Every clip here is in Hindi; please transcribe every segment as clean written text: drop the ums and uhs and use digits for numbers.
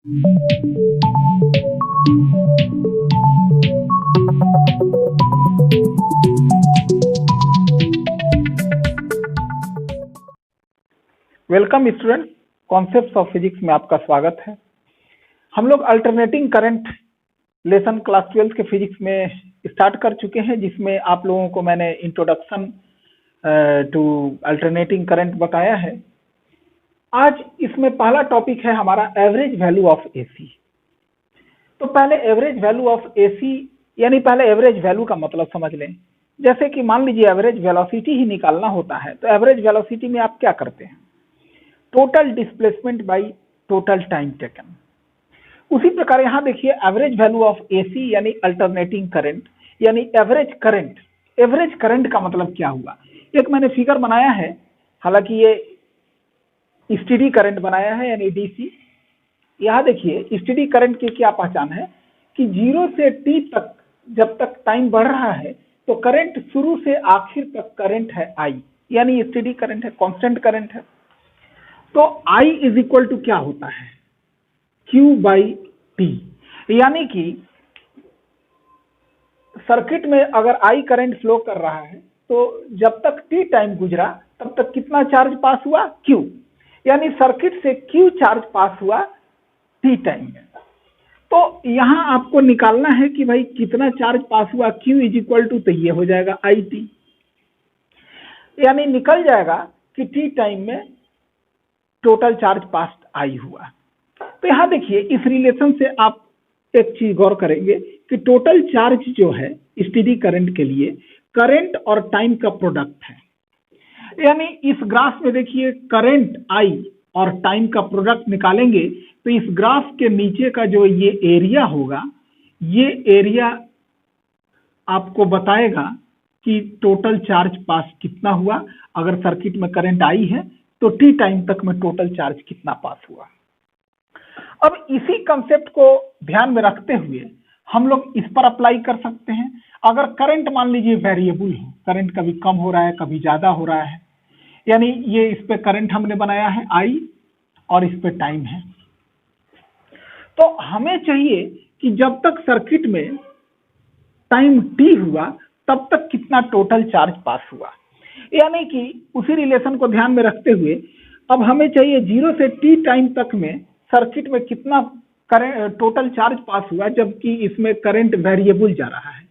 Welcome student, concepts of physics में आपका स्वागत है। हम लोग अल्टरनेटिंग करंट लेसन क्लास 12 के फिजिक्स में स्टार्ट कर चुके हैं, जिसमें आप लोगों को मैंने इंट्रोडक्शन टू अल्टरनेटिंग करंट बताया है। आज इसमें पहला टॉपिक है हमारा एवरेज वैल्यू ऑफ एसी। तो पहले एवरेज वैल्यू ऑफ एसी यानी पहले एवरेज वैल्यू का मतलब समझ लें। जैसे कि मान लीजिए एवरेज वेलोसिटी ही निकालना होता है, तो एवरेज वेलोसिटी में आप क्या करते हैं? Total displacement by total time taken. उसी प्रकार यहां देखिए एवरेज वैल्यू ऑफ एसी यानी अल्टरनेटिंग करंट यानी एवरेज करंट। एवरेज करंट का मतलब क्या हुआ? एक मैंने फिगर बनाया है, हालांकि ये स्टेडी करंट बनाया है यानी डीसी। यहां देखिए स्टेडी करंट की क्या पहचान है कि 0 से t तक जब तक टाइम बढ़ रहा है तो करंट शुरू से आखिर तक करंट है I, यानी स्टेडी करंट है, कांस्टेंट करंट है। तो I इज इक्वल टू क्या होता है? Q by T. यानी कि सर्किट में अगर I करंट फ्लो कर रहा है तो जब तक T टाइम गुजरा तब तक कितना चार्ज पास हुआ? Q। यानी सर्किट से Q चार्ज पास हुआ T टाइम में। तो यहां आपको निकालना है कि भाई कितना चार्ज पास हुआ Q इज इक्वल टू, तो ये हो जाएगा IT। यानी निकल जाएगा कि T टाइम में टोटल चार्ज पास आई हुआ। तो यहां देखिए इस रिलेशन से आप एक चीज गौर करेंगे कि टोटल चार्ज जो है स्टेडी करंट के लिए करंट और टाइम का प्रोडक्ट है। यानी इस ग्राफ में देखिए करंट आई और टाइम का प्रोडक्ट निकालेंगे तो इस ग्राफ के नीचे का जो ये एरिया होगा, ये एरिया आपको बताएगा कि टोटल चार्ज पास कितना हुआ। अगर सर्किट में करंट आई है तो टी टाइम तक में टोटल चार्ज कितना पास हुआ। अब इसी कंसेप्ट को ध्यान में रखते हुए हम लोग इस पर अप्लाई कर सकते हैं। अगर करंट मान लीजिए वेरिएबल हो, करंट कभी कम हो रहा है कभी ज्यादा हो रहा है, यानी ये इस पे करंट हमने बनाया है I और इस पे टाइम है, तो हमें चाहिए कि जब तक सर्किट में टाइम t हुआ तब तक कितना टोटल चार्ज पास हुआ। यानी कि उसी रिलेशन को ध्यान में रखते हुए अब हमें चाहिए 0 से t टाइम तक में सर्किट में कितना करंट टोटल चार्ज पास हुआ, जबकि इसमें करंट वेरिएबल जा रहा है।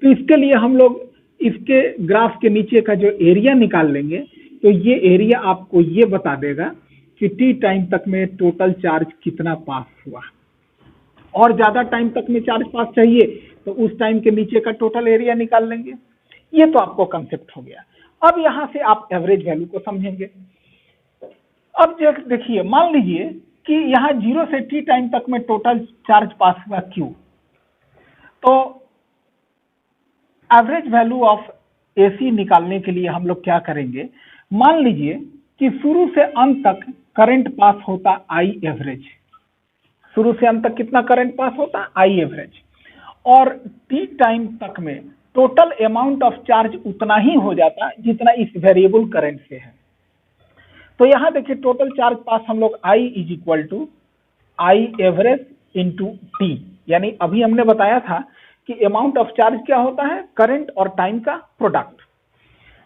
तो इसके लिए हम लोग इसके ग्राफ के नीचे का जो एरिया निकाल लेंगे, तो ये एरिया आपको ये बता देगा कि t टाइम तक में टोटल चार्ज कितना पास हुआ। और ज्यादा टाइम तक में चार्ज पास चाहिए तो उस टाइम के नीचे का टोटल एरिया निकाल लेंगे। ये तो आपको कंसेप्ट हो गया। अब यहां से आप एवरेज वैल्यू को समझेंगे। अब देखिए मान लीजिए कि यहां 0 से t टाइम तक में टोटल चार्ज पास हुआ Q, तो एवरेज वैल्यू ऑफ AC निकालने के लिए हम लोग क्या करेंगे? मान लीजिए कि शुरू से अंत तक करंट पास होता I एवरेज। शुरू से अंत तक कितना करंट पास होता? I average. और t टाइम तक में टोटल अमाउंट ऑफ चार्ज उतना ही हो जाता जितना इस वेरिएबल करंट से है। तो यहां देखिए टोटल चार्ज पास हम लोग I is equal to I average into t, यानी अभी हमने बताया था कि अमाउंट ऑफ चार्ज क्या होता है? करंट और टाइम का प्रोडक्ट।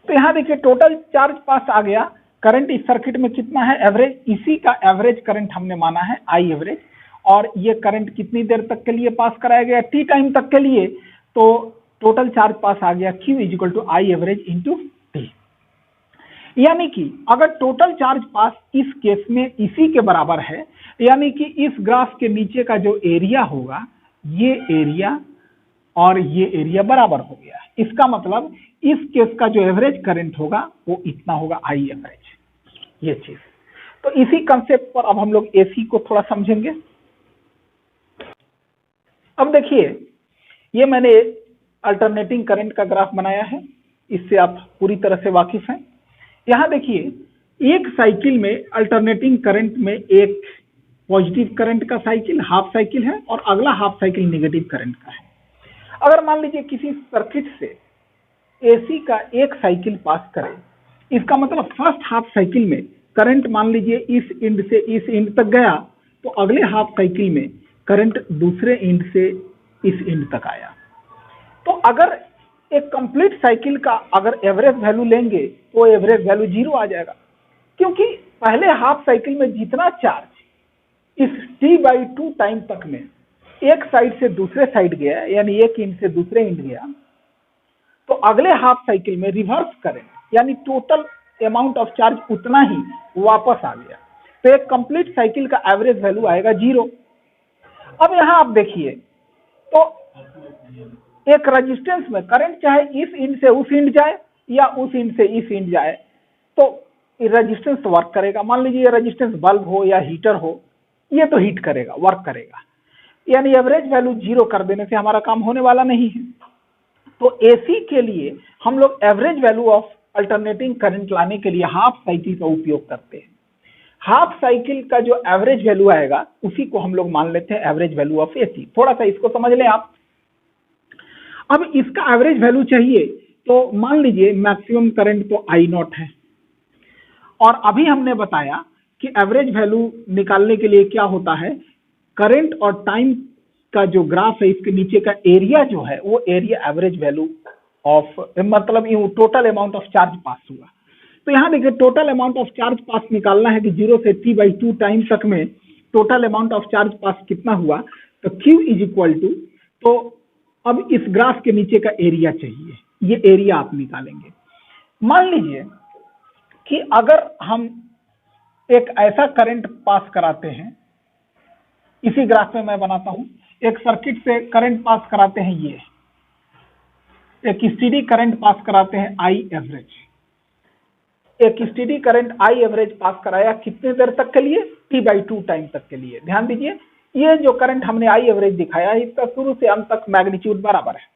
तो यहां देखिए टोटल चार्ज पास आ गया। करंट इस सर्किट में कितना है? एवरेज। इसी का एवरेज करंट हमने माना है I एवरेज। और ये करंट कितनी देर तक के लिए पास कराया गया? टी टाइम तक के लिए। तो टोटल चार्ज पास आ गया Q is equal to I average into t. यानी कि अगर टोटल चार्ज पास इस केस में इसी के बराबर है, यानी कि इस ग्राफ के नीचे का जो एरिया होगा, ये एरिया और ये एरिया बराबर हो गया। इसका मतलब इस केस का जो एवरेज करंट होगा वो इतना होगा I एवरेज। ये चीज तो इसी कंसेप्ट पर अब हम लोग AC को थोड़ा समझेंगे। अब देखिए ये मैंने अल्टरनेटिंग करंट का ग्राफ बनाया है, इससे आप पूरी तरह से वाकिफ हैं। यहां देखिए एक साइकिल में अल्टरनेटिंग करंट में एक पॉजिटिव करंट का साइकिल हाफ साइकिल है और अगला हाफ साइकिल नेगेटिव करंट का है। अगर मान लीजिए किसी सर्किट से AC का एक साइकिल पास करे, इसका मतलब फर्स्ट हाफ साइकिल में करंट मान लीजिए इस एंड से इस एंड तक गया तो अगले हाफ साइकिल में करंट दूसरे एंड से इस एंड तक आया। तो अगर एक कंप्लीट साइकिल का अगर एवरेज वैल्यू लेंगे तो एवरेज वैल्यू 0 आ जाएगा, क्योंकि पहले हाफ साइकिल में जितना चार्ज इस T/2 टाइम तक में एक साइड से दूसरे साइड गया, यानी एक एंड से दूसरे एंड गया, तो अगले हाफ साइकिल में रिवर्स करें यानी टोटल अमाउंट ऑफ चार्ज उतना ही वापस आ गया, तो एक कंप्लीट साइकिल का एवरेज वैल्यू आएगा 0। अब यहां आप देखिए तो एक रेजिस्टेंस में करंट चाहे इस एंड से उस एंड जाए या उस एंड से इस एंड जाए, तो रेजिस्टेंस तो वर्क करेगा। मान लीजिए रेजिस्टेंस बल्ब हो या हीटर हो, ये तो हीट करेगा, वर्क करेगा, यानी एवरेज वैल्यू 0 कर देने से हमारा काम होने वाला नहीं है। तो एसी के लिए हम लोग average value of alternating current लाने के लिए हाफ साइकिल का उपयोग करते हैं। हाफ साइकिल का जो एवरेज वैल्यू आएगा उसी को हम लोग मान लेते हैं एवरेज वैल्यू ऑफ एसी। थोड़ा सा इसको समझ लें आप। अब इसका एवरेज वैल्यू चाहिए तो मान लीजिए मैक्सिमम करंट तो I0 है, और अभी हमने बताया कि एवरेज वैल्यू निकालने के लिए क्या होता है, करंट और टाइम का जो ग्राफ है इसके नीचे का एरिया जो है वो एरिया एवरेज वैल्यू ऑफ, मतलब टोटल अमाउंट ऑफ चार्ज पास हुआ। तो यहाँ देखिए टोटल अमाउंट ऑफ चार्ज पास निकालना है कि 0 से T/2 टाइम तक में टोटल अमाउंट ऑफ चार्ज पास कितना हुआ, तो Q इज इक्वल टू, तो अब इस ग्राफ के नीचे का एरिया चाहिए, ये एरिया आप निकालेंगे। मान लीजिए कि अगर हम एक ऐसा करंट पास कराते हैं, इसी ग्राफ में मैं बनाता हूं, एक सर्किट से करंट पास कराते हैं, ये एक स्टेडी करंट पास कराते हैं I एवरेज, एक स्टेडी करंट I एवरेज पास कराया कितने देर तक के लिए, T/2 टाइम तक के लिए। ध्यान दीजिए ये जो करंट हमने I एवरेज दिखाया है इसका शुरू से अंत तक मैग्नीट्यूड बराबर है।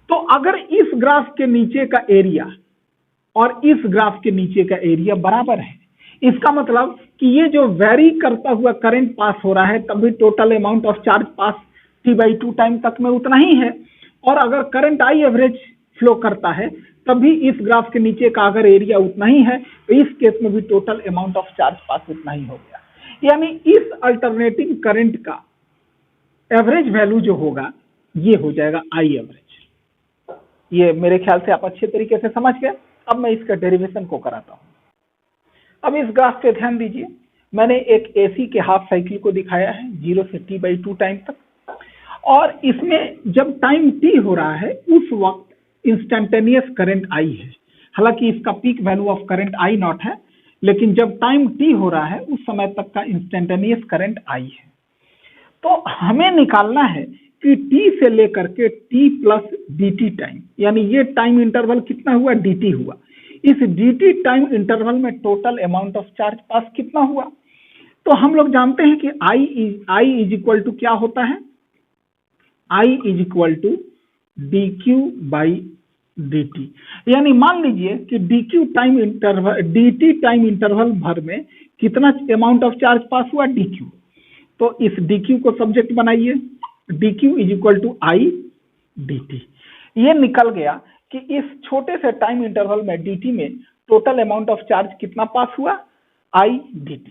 तो अगर इस ग्राफ के नीचे का एरिया और इस ग्राफ के नीचे का एरिया बराबर है, इसका मतलब कि ये जो वेरी करता हुआ करंट पास हो रहा है तभी total amount of charge pass T/2 time तक में उतना ही है, और अगर करंट I एवरेज फ्लो करता है तभी इस ग्राफ के नीचे का अगर एरिया उतना ही है, तो इस केस में भी टोटल अमाउंट ऑफ चार्ज पास उतना ही हो गया। यानी इस अल्टरनेटिंग करंट का एवरेज वैल्यू जो होगा ये हो जाएगा I एवरेज। ये मेरे ख्याल से आप अच्छे तरीके से समझ गए। अब मैं इसका डेरिवेशन को कराता हूं। अब इस ग्राफ पे ध्यान दीजिए, मैंने एक एसी के हाफ साइकिल को दिखाया है 0 से T/2 टाइम तक, और इसमें जब टाइम T हो रहा है उस वक्त इंस्टेंटेनियस करंट I है। हालांकि इसका peak value of current I0 है, लेकिन जब टाइम T हो रहा है उस समय तक का इंस्टेंटेनियस करंट I है। तो हमें निकालना है कि T से लेकर के T+dt टाइम, यानी ये टाइम इंटरवल कितना हुआ, dt हुआ, इस dt टाइम इंटरवल में टोटल अमाउंट ऑफ चार्ज पास कितना हुआ। तो हम लोग जानते हैं कि I इज इक्वल टू क्या होता है, I is equal to dq/dt। यानी मान लीजिए कि dt टाइम इंटरवल भर में कितना अमाउंट ऑफ चार्ज पास हुआ, dq। तो इस dq को सब्जेक्ट बनाइए, dq is equal to I dt। ये निकल गया कि इस छोटे से टाइम इंटरवल में dt में टोटल अमाउंट ऑफ चार्ज कितना पास हुआ, I dt।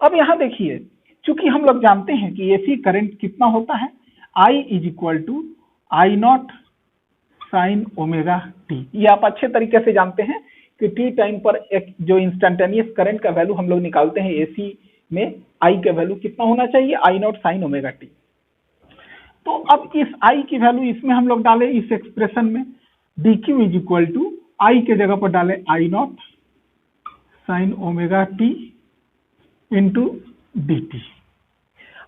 अब यहां देखिए, चूंकि हम लोग जानते हैं कि एसी करंट कितना होता है, I is equal to I0 sin omega t। ये आप अच्छे तरीके से जानते हैं कि t टाइम पर एक जो इंस्टेंटेनियस करंट का वैल्यू हम लोग निकालते हैं एसी में, I का वैल्यू कितना होना चाहिए, I0 sin ओमेगा t। तो अब इस I की वैल्यू इसमें हम लोग डालें इस एक्सप्रेशन में, dq is equal to I के जगह पर डालें I0 sin omega t into dt।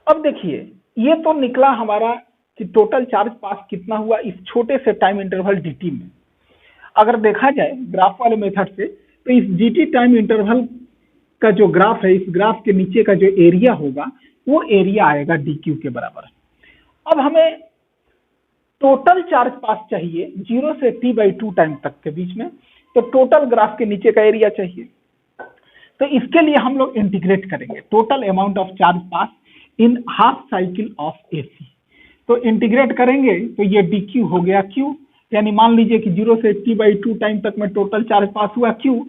अब देखिए ये तो निकला हमारा कि टोटल चार्ज पास कितना हुआ इस छोटे से टाइम इंटरवल dt में। अगर देखा जाए ग्राफ वाले मेथड से, तो इस dt टाइम इंटरवल का जो ग्राफ है, इस ग्राफ के नीचे का जो एरिया होगा वो एरिया आएगा dq के बराबर। अब हमें टोटल चार्ज पास चाहिए 0 से T/2 टाइम तक के बीच में, तो टोटल ग्राफ के नीचे का एरिया चाहिए। तो इसके लिए हम लोग इंटीग्रेट करेंगे total amount of charge pass in half cycle of AC. तो इंटीग्रेट करेंगे तो ये dq हो गया q, यानी मान लीजिए कि 0 से T/2 टाइम तक में टोटल चार्ज पास हुआ q,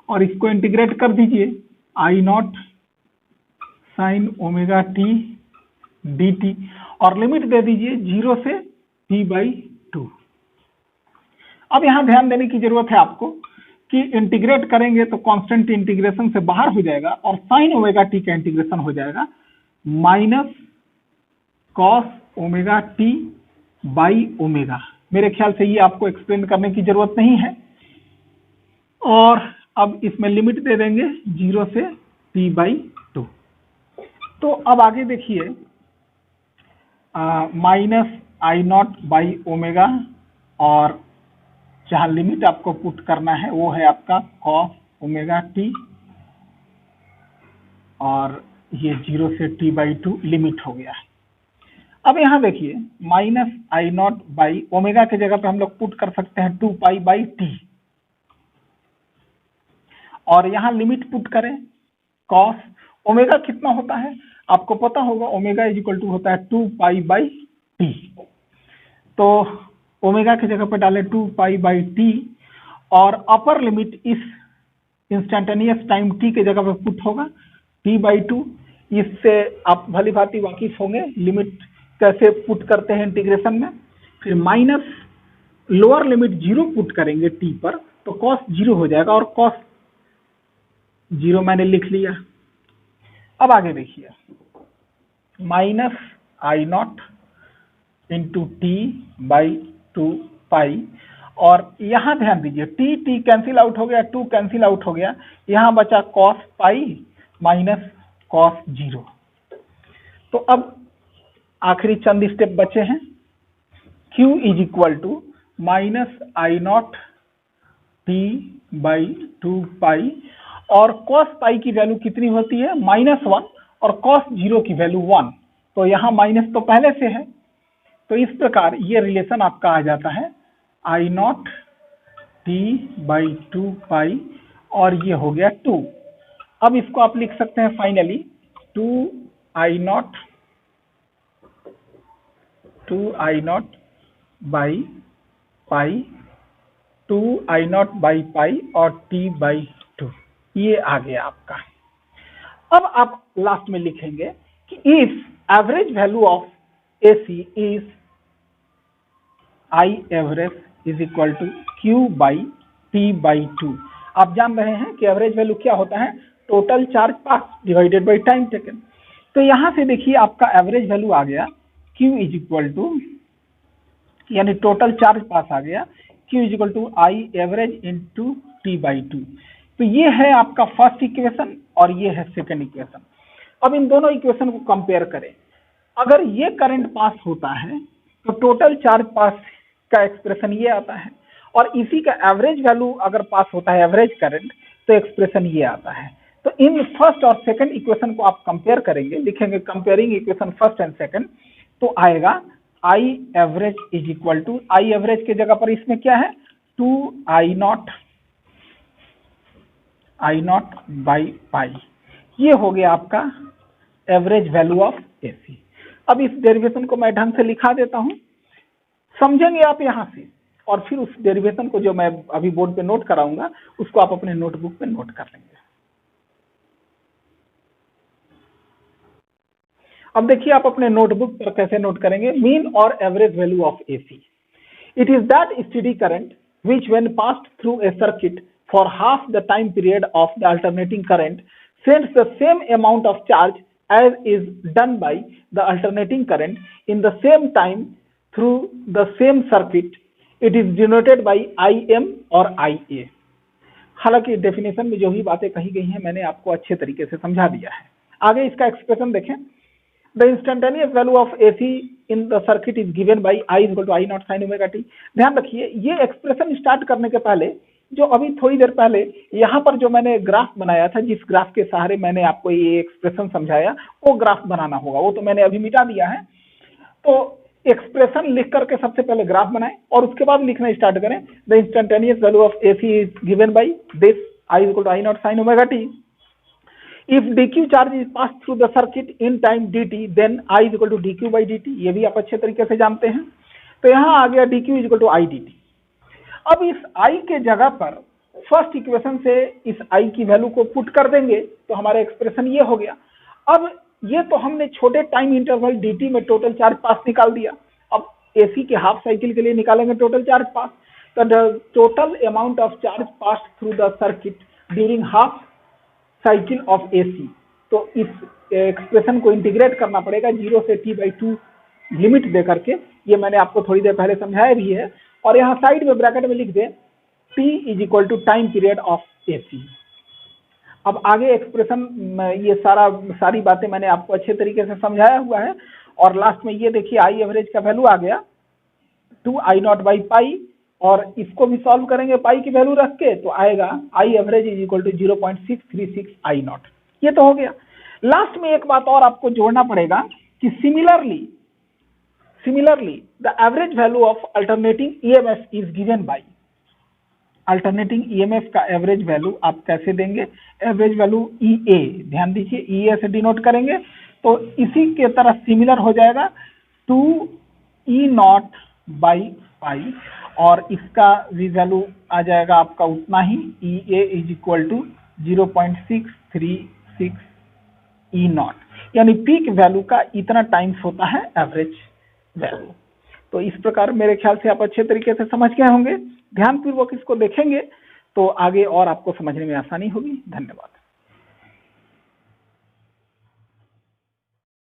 और इसको इंटीग्रेट कर दीजिए I0 sine omega T D T, और लिमिट दे दीजिए 0 से p/2। अब यहां ध्यान देने की जरूरत है आपको कि इंटीग्रेट करेंगे तो कांस्टेंट इंटीग्रेशन से बाहर हो जाएगा और साइन ओमेगा टी का इंटीग्रेशन हो जाएगा minus cos omega T by omega. मेरे ख्याल से ये आपको एक्सप्लेन करने की जरूरत नहीं है। और अब इसमें लिमिट दे देंगे 0 से p/2। तो अब आगे देखिए, minus I not by omega, और जहां लिमिट आपको पुट करना है वो है आपका कॉस ओमेगा टी, और ये 0 से t/2 लिमिट हो गया है। अब यहां देखिए, minus I not by omega के जगह पे हम लोग पुट कर सकते हैं 2π/t, और यहां लिमिट पुट करें कॉस ओमेगा कितना होता है आपको पता होगा, ओमेगा इज इक्वल टू होता है 2π/t। तो ओमेगा की जगह पे डालें 2π/t, और अपर लिमिट इस इंस्टेंटेनियस टाइम t के जगह पे पुट होगा t/2। इससे आप भली भांति वाकिफ होंगे लिमिट कैसे पुट करते हैं इंटीग्रेशन में। फिर माइनस लोअर लिमिट 0 पुट करेंगे t पर, तो कॉस 0 हो जाएगा, और कॉस 0 मैंने लिख लिया। अब आगे देखिए, minus I not into t/2π, और यहां ध्यान दीजिए t कैंसिल आउट हो गया, 2 कैंसिल आउट हो गया, यहां बचा कॉस पाई माइनस कॉस 0। तो अब आखिरी चंद स्टेप बचे हैं। q is equal to minus I naught t/2π, और कॉस पाई की वैल्यू कितनी होती है -1, और कॉस 0 की वैल्यू 1। तो यहाँ माइनस तो पहले से है, तो इस प्रकार ये रिलेशन आपका आ जाता है आई नॉट t/2π, और ये हो गया 2। अब इसको आप लिख सकते हैं finally 2i not by pi, 2i not by pi और t/2, ये आ गया आपका। अब आप लास्ट में लिखेंगे कि if average value of AC is I average is equal to q/t/2। आप जान रहे हैं कि एवरेज वैल्यू क्या होता है, total charge pass divided by time taken. तो यहां से देखिए आपका एवरेज वैल्यू आ गया q इज इक्वल टू, यानी टोटल चार्ज पास आ गया q is equal to I average into t/2। तो ये है आपका फर्स्ट इक्वेशन और ये है सेकंड इक्वेशन। अब इन दोनों इक्वेशन को कंपेयर करें। अगर ये करंट पास होता है तो टोटल चार्ज पास का एक्सप्रेशन ये आता है, और इसी का एवरेज वैल्यू अगर पास होता है एवरेज करंट, तो एक्सप्रेशन ये आता है। तो इन फर्स्ट और सेकंड इक्वेशन को आप कंपेयर करेंगे, लिखेंगे comparing equation first and second, तो आएगा I average is equal to, I average के जगह पर इसमें क्या है 2i नॉट बाई पाई, ये हो गया आपका एवरेज वैल्यू ऑफ AC। अब इस डेरिवेशन को मैं ढंग से लिखा देता हूं, समझेंगे आप यहां से, और फिर उस डेरिवेशन को जो मैं अभी बोर्ड पे नोट कराऊंगा उसको आप अपने नोटबुक पे नोट कर लेंगे। अब देखिए आप अपने नोटबुक पर कैसे नोट करेंगे, मीन और average value of AC। It is that steady current which when passed through a circuit for half the time period of the alternating current sends the same amount of charge as is done by the alternating current in the same time through the same circuit. It is denoted by IM और IA। हालांकि डेफिनेशन में जो भी बातें कही गई हैं मैंने आपको अच्छे तरीके से समझा दिया है। आगे इसका एक्सप्रेशन देखें। The instantaneous value of AC in the circuit is given by I is equal to I naught sin omega t। ध्यान रखिए ये एक्सप्रेशन स्टार्ट करने के पहले, जो अभी थोड़ी देर पहले यहाँ पर जो मैंने ग्राफ बनाया था, जिस ग्राफ के सहारे मैंने आपको ये एक्सप्रेशन समझाया, वो ग्राफ बनाना होगा। वो तो मैंने अभी मिटा दिया है। तो एक्सप्रेशन लिख करके सबसे पहले ग्राफ बनाएं और उसके बाद लिखना स्टार्ट करें। The instantaneous value of AC is given by this I is equal to I naught sin omega t। If dq charge is passed through the circuit in time dt, then I is equal to dq by dt। ये भी आप अच्छे तरीके से जानते हैं। तो यहाँ आ गया dq is equal to I dt। अब इस I के जगह पर फर्स्ट इक्वेशन से इस I की वैल्यू को पुट कर देंगे तो हमारा एक्सप्रेशन ये हो गया। अब ये तो हमने छोटे टाइम इंटरवल dt में टोटल चार्ज पास निकाल दिया। अब एसी के हाफ साइकिल के लिए निकालेंगे टोटल चार्ज पास, तो the total amount of charge pass through the circuit during half cycle of AC. तो इस एक्सप्रेशन को इंटीग्रेट करना पड़ेगा 0 से t/2 लिमिट दे करके, ये मैंने आपको थोड़ी देर पहले समझाया भी है। और यहाँ साइड में ब्रैकेट में लिख दे t = time period of AC. अब आगे एक्सप्रेशन, ये सारी बातें मैंने आपको अच्छे तरीके से समझाया हुआ है। और लास्ट में ये देखिए आई एवरेज का वैल्यू आ गया 2I0/पाई, और इसको भी सॉल्व करेंगे पाई की वैल्यू रख के, तो आएगा आई एवरेज = 0.636 I0। ये तो हो गया। लास्ट में एक बात और आपको जोड़ना पड़ेगा कि similarly the average value of alternating EMF is given by. Alternating EMF का एवरेज वैल्यू आप कैसे देंगे? एवरेज वैल्यू EA, ध्यान दीजिए EA से डिनोट करेंगे, तो इसी के तरह सिमिलर हो जाएगा 2E0/पाई, और इसका भी वैल्यू आ जाएगा आपका उतना ही, EA = 0.636 E0, यानी पीक वैल्यू का इतना टाइम्स होता है एवरेज वैल्यू। तो इस प्रकार मेरे ख्याल से आप अच्छे तरीके से समझ गए होंगे। ध्यानपूर्वक इसको देखेंगे तो आगे और आपको समझने में आसानी होगी। धन्यवाद।